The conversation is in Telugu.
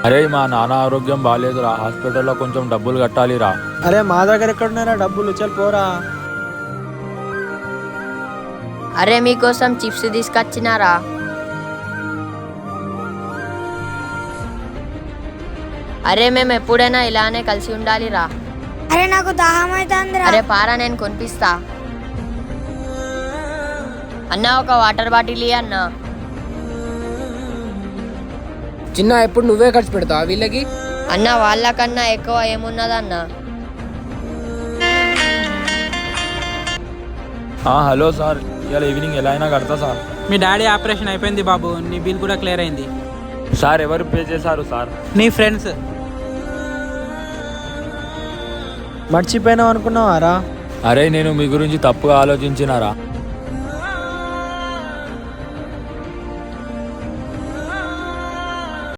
అరే మా నాన్న ఆరోగ్యం బాగాలేదురా, హాస్పిటల్లో కొంచెం డబ్బులు కట్టాలిరా. అరే మా దగ్గర ఎక్కడున్నారా డబ్బులు, చల్ పోరా. అరే మీకోసం చిప్స్ తీసుకొచ్చినారా. అరే మేము ఎప్పుడైనా ఇలానే కలిసి ఉండాలిరా. అరే నాకు దాహం అవుతుందిరా. అరే పారా, నేను కొనిపిస్తా. అన్న ఒక వాటర్ బాటిల్ ఇయ్యి అన్న. చిన్న ఎప్పుడు నువ్వే ఖర్చు పెడతావా వీళ్ళకి? అన్న వాళ్ళకన్నా ఎక్కువ ఏమున్నదన్న. హలో సార్, ఇవాళ ఈవినింగ్ ఎలా అయినా కడతా సార్. మీ డాడీ ఆపరేషన్ అయిపోయింది బాబు, నీ బిల్ కూడా క్లియర్ అయింది. సార్ ఎవరు పే చేశారు సార్? నీ ఫ్రెండ్స్. మర్చిపోయినావు అనుకున్నావారా? అరే నేను మీ గురించి తప్పుగా ఆలోచించినారా.